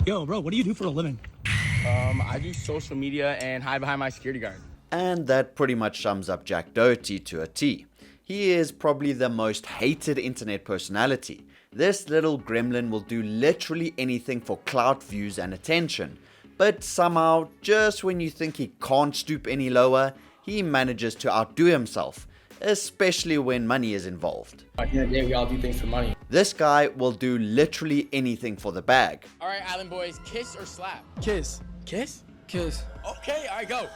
Yo, bro, what do you do for a living? I do social media and hide behind my security guard. And that pretty much sums up Jack Doherty to a T. He is probably the most hated internet personality. This little gremlin will do literally anything for clout, views and attention. But somehow, just when you think he can't stoop any lower, he manages to outdo himself, especially when money is involved. Yeah, we all do things for money. This guy will do literally anything for the bag. Alright, Island boys, kiss or slap? Kiss. Kiss? Kiss. Okay, alright, go.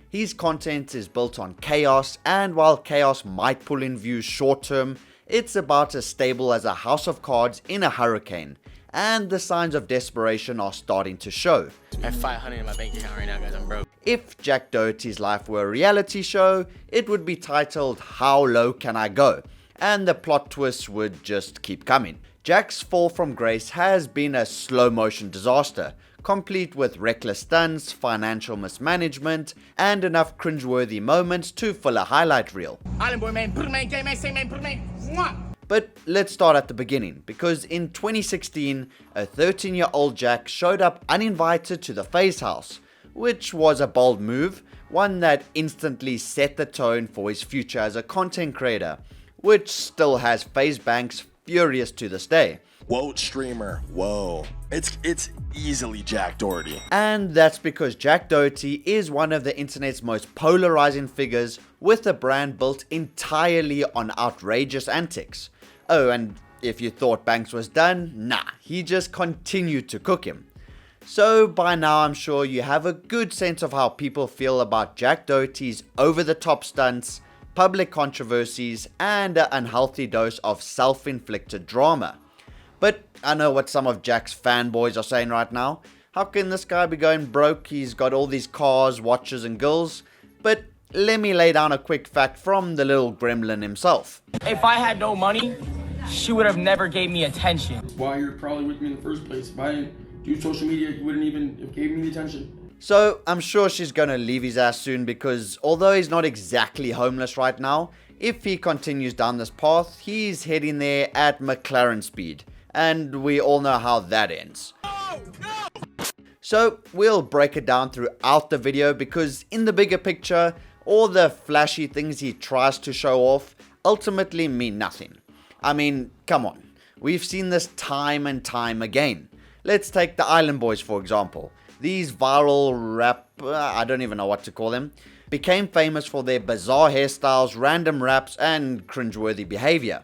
His content is built on chaos, and while chaos might pull in views short term, it's about as stable as a house of cards in a hurricane, and the signs of desperation are starting to show. I have 500 in my bank account right now, guys, I'm broke. If Jack Doherty's life were a reality show, it would be titled How Low Can I Go? And the plot twists would just keep coming. Jack's fall from grace has been a slow motion disaster, complete with reckless stunts, financial mismanagement, and enough cringeworthy moments to fill a highlight reel. Island boy, man, gay man, say man, mwah. But let's start at the beginning, because in 2016, a 13-year-old Jack showed up uninvited to the FaZe house, which was a bold move, one that instantly set the tone for his future as a content creator, which still has FaZe banks furious to this day. Whoa, streamer, whoa. It's easily Jack Doherty. And that's because Jack Doherty is one of the internet's most polarizing figures, with a brand built entirely on outrageous antics. Oh, and if you thought Banks was done, nah, he just continued to cook him. So by now I'm sure you have a good sense of how people feel about Jack Doherty's over-the-top stunts, public controversies, and an unhealthy dose of self-inflicted drama. But I know what some of Jack's fanboys are saying right now. How can this guy be going broke? He's got all these cars, watches and girls. But let me lay down a quick fact from the little gremlin himself. If I had no money, she would have never gave me attention. Why you're probably with me in the first place. If I didn't do social media, you wouldn't even have gave me the attention. So I'm sure she's gonna leave his ass soon, because although he's not exactly homeless right now, if he continues down this path, he's heading there at McLaren speed. And we all know how that ends. So we'll break it down throughout the video, because in the bigger picture, all the flashy things he tries to show off ultimately mean nothing. I mean, come on, we've seen this time and time again. Let's take the Island Boys for example. These viral rap, I don't even know what to call them, became famous for their bizarre hairstyles, random raps, and cringeworthy behavior.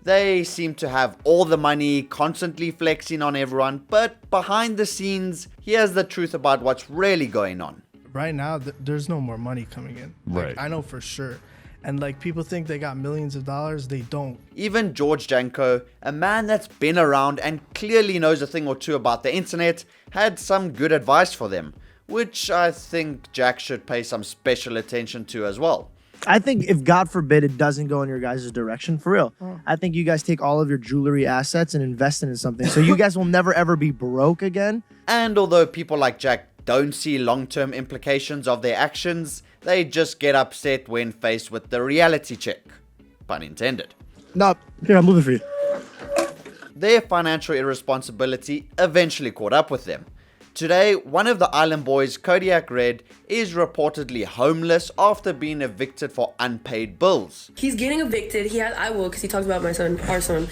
They seem to have all the money, constantly flexing on everyone, but behind the scenes, here's the truth about what's really going on. Right now, there's no more money coming in. Right. I know for sure. And like, people think they got millions of dollars, they don't. Even George Janko, a man that's been around and clearly knows a thing or two about the internet, had some good advice for them, which I think Jack should pay some special attention to as well. I think if God forbid it doesn't go in your guys' direction, for real, I think you guys take all of your jewelry assets and invest it in something, so you guys will never ever be broke again. And although people like Jack don't see long-term implications of their actions, they just get upset when faced with the reality check. Pun intended. No, here, I'm moving for you. Their financial irresponsibility eventually caught up with them. Today, one of the Island Boys, Kodiak Red, is reportedly homeless after being evicted for unpaid bills. He's getting evicted. I will, because he talks about my son, our son.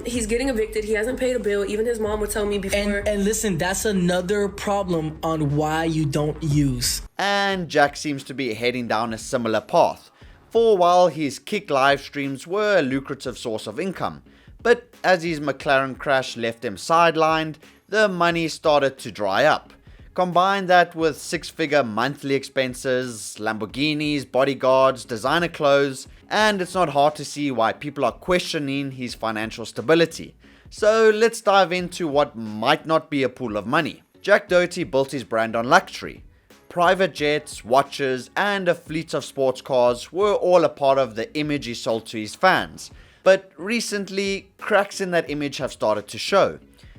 He's getting evicted. He hasn't paid a bill. Even his mom would tell me before. And listen, that's another problem on why you don't use. And Jack seems to be heading down a similar path. For a while, his Kick live streams were a lucrative source of income. But as his McLaren crash left him sidelined, the money started to dry up. Combine that with six-figure monthly expenses, Lamborghinis, bodyguards, designer clothes, and it's not hard to see why people are questioning his financial stability. So let's dive into what might not be a pool of money. Jack Doherty built his brand on luxury. Private jets, watches, and a fleet of sports cars were all a part of the image he sold to his fans. But recently, cracks in that image have started to show.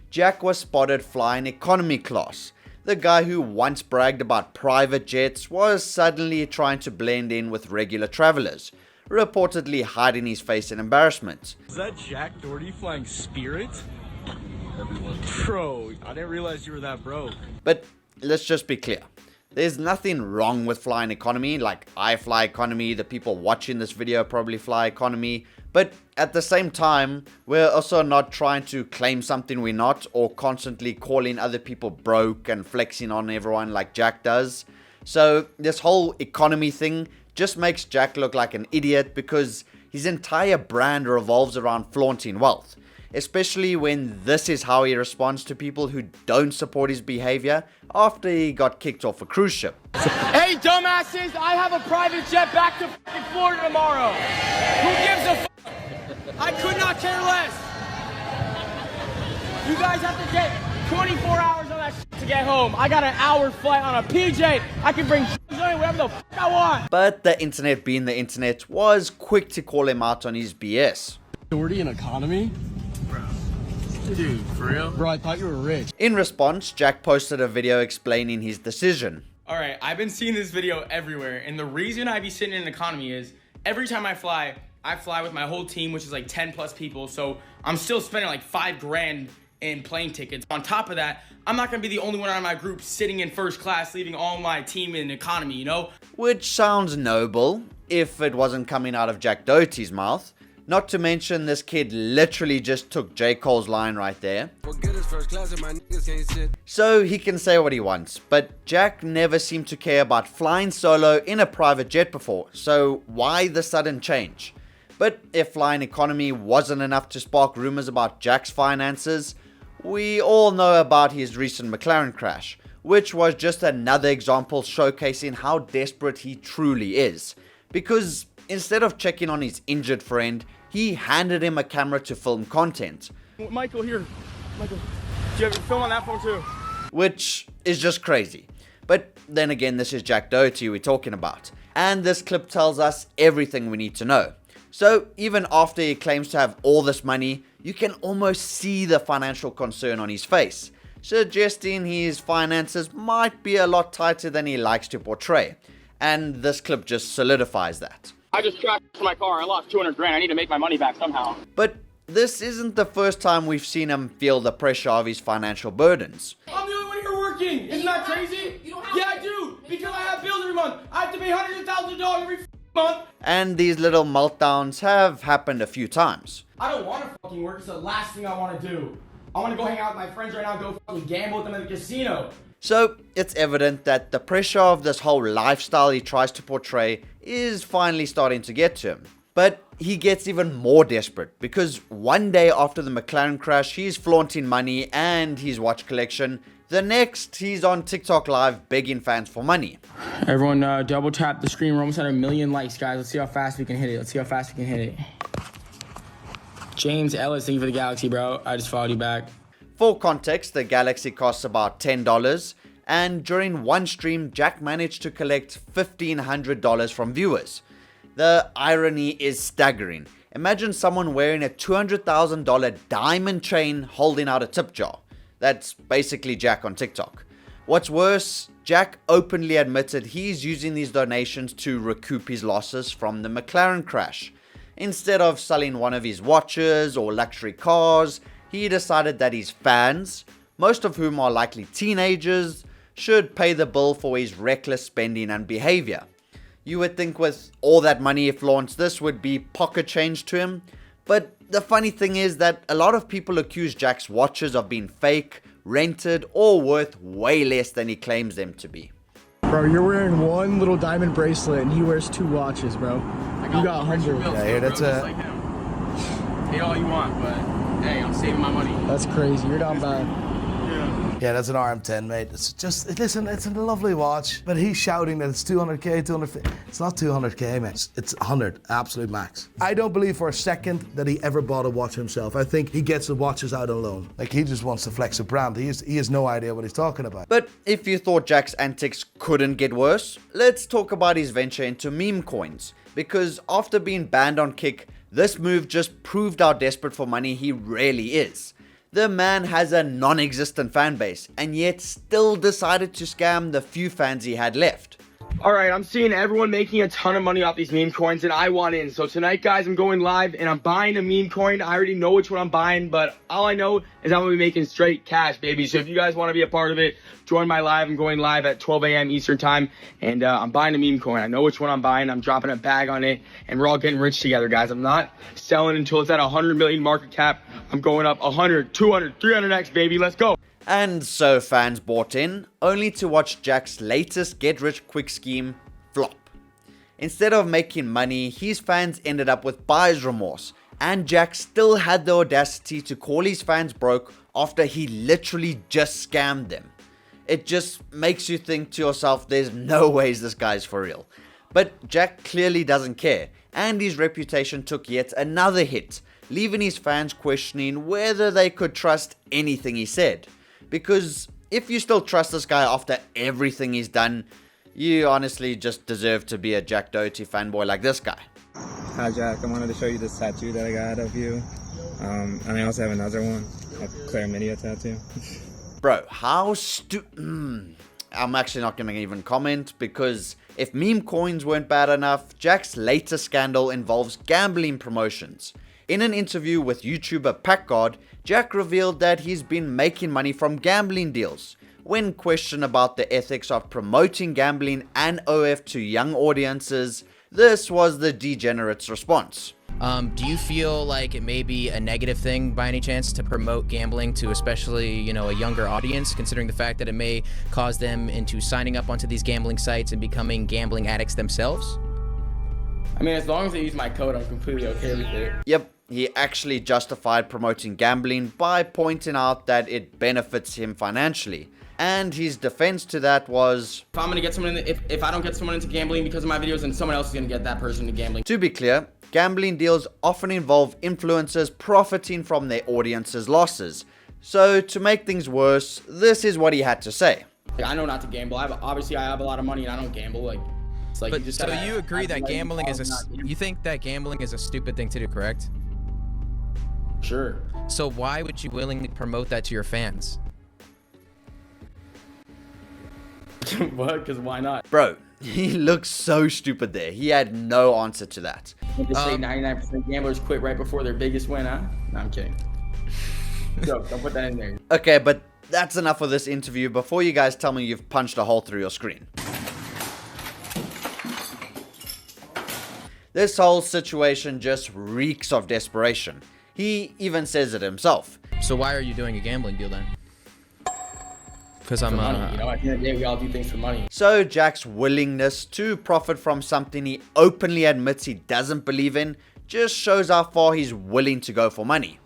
Jack was spotted flying economy class. The guy who once bragged about private jets was suddenly trying to blend in with regular travelers, reportedly hiding his face in embarrassment. Is that Jack Doherty flying Spirit? Bro, I didn't realize you were that broke. But let's just be clear. There's nothing wrong with flying economy, like I fly economy, the people watching this video probably fly economy, but at the same time, we're also not trying to claim something we're not, or constantly calling other people broke and flexing on everyone like Jack does. So this whole economy thing just makes Jack look like an idiot because his entire brand revolves around flaunting wealth. Especially when this is how he responds to people who don't support his behavior after he got kicked off a cruise ship. Hey, dumbasses! I have a private jet back to Florida tomorrow. Who gives a f? I could not care less. You guys have to get 24 hours on that shit to get home. I got an hour flight on a PJ. I can bring whatever the f I want. But the internet, being the internet, was quick to call him out on his BS. Doherty in economy? Dude, for real? Bro, I thought you were rich. In response, Jack posted a video explaining his decision. Alright, I've been seeing this video everywhere, and the reason I be sitting in economy is every time I fly with my whole team, which is like 10 plus people, so I'm still spending like $5 grand in plane tickets. On top of that, I'm not gonna be the only one out of my group sitting in first class, leaving all my team in economy, you know? Which sounds noble, if it wasn't coming out of Jack Doherty's mouth. Not to mention, this kid literally just took J. Cole's line right there. So he can say what he wants, but Jack never seemed to care about flying solo in a private jet before, so why the sudden change? But if flying economy wasn't enough to spark rumors about Jack's finances, we all know about his recent McLaren crash, which was just another example showcasing how desperate he truly is. Because instead of checking on his injured friend, he handed him a camera to film content. Michael, here. Michael, do you have your film on that phone too? Which is just crazy. But then again, this is Jack Doherty we're talking about. And this clip tells us everything we need to know. So even after he claims to have all this money, you can almost see the financial concern on his face, suggesting his finances might be a lot tighter than he likes to portray. And this clip just solidifies that. I just crashed my car. I lost 200 grand. I need to make my money back somehow. But this isn't the first time we've seen him feel the pressure of his financial burdens. I'm the only one here working. Isn't that crazy? Yeah, I do. Because I have bills every month. I have to pay hundreds of thousands of dollars every month. And these little meltdowns have happened a few times. I don't want to fucking work. It's the last thing I want to do. I want to go hang out with my friends right now and go fucking gamble with them at the casino. So it's evident that the pressure of this whole lifestyle he tries to portray is finally starting to get to him. But he gets even more desperate because one day after the McLaren crash, he's flaunting money and his watch collection. The next, he's on TikTok Live begging fans for money. Everyone double tap the screen. We're almost at 1 million likes, guys. Let's see how fast we can hit it. James Ellis, thank you for the Galaxy, bro. I just followed you back. For context, the Galaxy costs about $10, and during one stream, Jack managed to collect $1,500 from viewers. The irony is staggering. Imagine someone wearing a $200,000 diamond chain holding out a tip jar. That's basically Jack on TikTok. What's worse, Jack openly admitted he's using these donations to recoup his losses from the McLaren crash. Instead of selling one of his watches or luxury cars, he decided that his fans, most of whom are likely teenagers, should pay the bill for his reckless spending and behavior. You would think with all that money he flaunts, this would be pocket change to him, but the funny thing is that a lot of people accuse Jack's watches of being fake, rented, or worth way less than he claims them to be. Bro, you're wearing one little diamond bracelet and he wears 2 watches, bro. You got 100. Yeah, here, that's a... Pay all you want, but hey, I'm saving my money. That's crazy. You're down bad. Yeah, that's an RM10, mate. It's just, listen, it's a lovely watch, but he's shouting that it's 200k, 250. It's not 200k, mate. It's 100, absolute max. I don't believe for a second that he ever bought a watch himself. I think he gets the watches out on loan. Like, he just wants to flex a brand. He has no idea what he's talking about. But if you thought Jack's antics couldn't get worse, let's talk about his venture into meme coins. Because after being banned on Kick, this move just proved how desperate for money he really is. The man has a non-existent fan base, and yet still decided to scam the few fans he had left. All right, I'm seeing everyone making a ton of money off these meme coins, and I want in. So tonight, guys, I'm going live, and I'm buying a meme coin. I already know which one I'm buying, but all I know is I'm going to be making straight cash, baby. So if you guys want to be a part of it, join my live. I'm going live at 12 a.m. Eastern time, and I'm buying a meme coin. I know which one I'm buying. I'm dropping a bag on it, and we're all getting rich together, guys. I'm not selling until it's at 100 million market cap. I'm going up 100, 200, 300x, baby. Let's go. And so fans bought in, only to watch Jack's latest get-rich-quick scheme flop. Instead of making money, his fans ended up with buyer's remorse, and Jack still had the audacity to call his fans broke after he literally just scammed them. It just makes you think to yourself, there's no ways this guy's for real. But Jack clearly doesn't care, and his reputation took yet another hit, leaving his fans questioning whether they could trust anything he said. Because if you still trust this guy after everything he's done, you honestly just deserve to be a Jack Doherty fanboy like this guy. Hi Jack, I wanted to show you this tattoo that I got of you. And I also have another one, a chlamydia tattoo. Bro, how I'm actually not going to even comment, because if meme coins weren't bad enough, Jack's latest scandal involves gambling promotions. In an interview with YouTuber PackGod, Jack revealed that he's been making money from gambling deals. When questioned about the ethics of promoting gambling and OF to young audiences, this was the degenerate's response. Do you feel like it may be a negative thing by any chance to promote gambling to especially, a younger audience, considering the fact that it may cause them into signing up onto these gambling sites and becoming gambling addicts themselves? I mean, as long as they use my code, I'm completely okay with it. Yep, he actually justified promoting gambling by pointing out that it benefits him financially. And his defense to that was, if I'm gonna get someone if I don't get someone into gambling because of my videos, then someone else is gonna get that person into gambling. To be clear, gambling deals often involve influencers profiting from their audience's losses. So to make things worse, this is what he had to say. I know not to gamble. Obviously I have a lot of money and I don't gamble. It's like but you just so you agree that gambling is you think that gambling is a stupid thing to do, correct? Sure. So why would you willingly promote that to your fans? What? Because why not? Bro, he looks so stupid there. He had no answer to that. You just say 99% gamblers quit right before their biggest win, huh? No, I'm kidding. Joke, don't put that in there. Okay, but that's enough of this interview before you guys tell me you've punched a hole through your screen. This whole situation just reeks of desperation. He even says it himself. So why are you doing a gambling deal then? Because I'm money. At the end of the day, we all do things for money. So Jack's willingness to profit from something he openly admits he doesn't believe in just shows how far he's willing to go for money.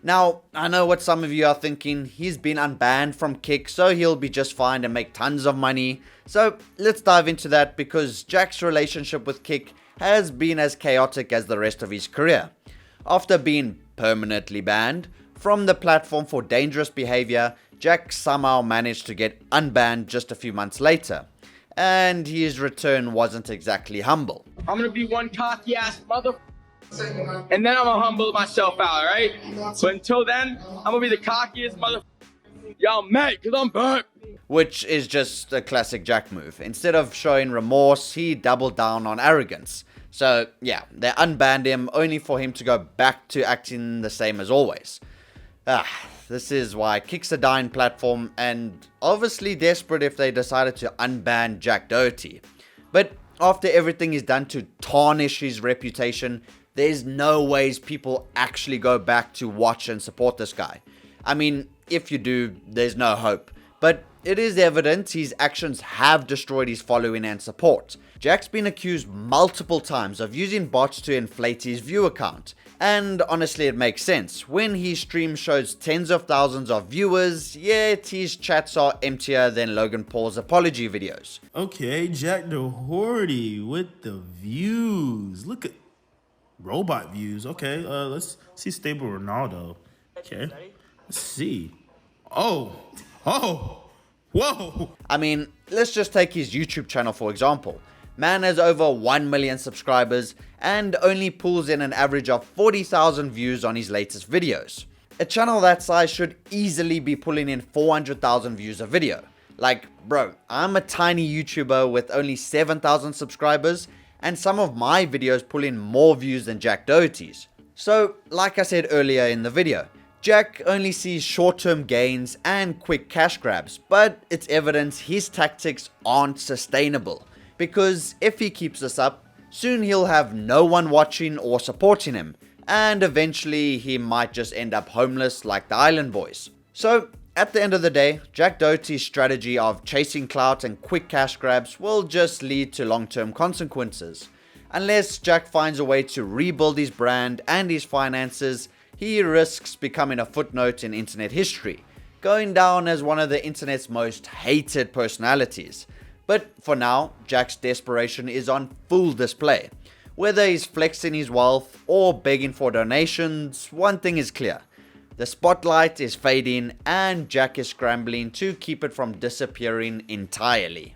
Now, I know what some of you are thinking. He's been unbanned from Kick, so he'll be just fine and make tons of money. So let's dive into that, because Jack's relationship with Kick has been as chaotic as the rest of his career. After being permanently banned from the platform for dangerous behavior, Jack somehow managed to get unbanned just a few months later, and his return wasn't exactly humble. I'm gonna be one cocky ass mother, and then I'm gonna humble myself out, alright? But until then, I'm gonna be the cockiest mother. Y'all mad, cause I'm back. Which is just a classic Jack move. Instead of showing remorse, he doubled down on arrogance. So yeah, they unbanned him only for him to go back to acting the same as always. This is why Kick's a dying platform, and obviously desperate if they decided to unban Jack Doherty. But after everything is done to tarnish his reputation, there's no ways people actually go back to watch and support this guy. I mean, if you do, there's no hope. But it is evident his actions have destroyed his following and support. Jack's been accused multiple times of using bots to inflate his view count. And honestly, it makes sense. When his stream shows tens of thousands of viewers, yet his chats are emptier than Logan Paul's apology videos. Okay, Jack Doherty with the views. Look at robot views. Okay, let's see stable Ronaldo. Okay, let's see. Oh, whoa. I mean, let's just take his YouTube channel for example. Man has over 1 million subscribers and only pulls in an average of 40,000 views on his latest videos. A channel that size should easily be pulling in 400,000 views a video. Like, bro, I'm a tiny YouTuber with only 7,000 subscribers, and some of my videos pull in more views than Jack Doherty's. So, like I said earlier in the video, Jack only sees short-term gains and quick cash grabs, but it's evidence his tactics aren't sustainable. Because if he keeps this up, soon he'll have no one watching or supporting him, and eventually he might just end up homeless like the Island Boys. So, at the end of the day, Jack Doherty's strategy of chasing clout and quick cash grabs will just lead to long-term consequences. Unless Jack finds a way to rebuild his brand and his finances, he risks becoming a footnote in internet history, going down as one of the internet's most hated personalities. But for now, Jack's desperation is on full display. Whether he's flexing his wealth or begging for donations, one thing is clear. The spotlight is fading and Jack is scrambling to keep it from disappearing entirely.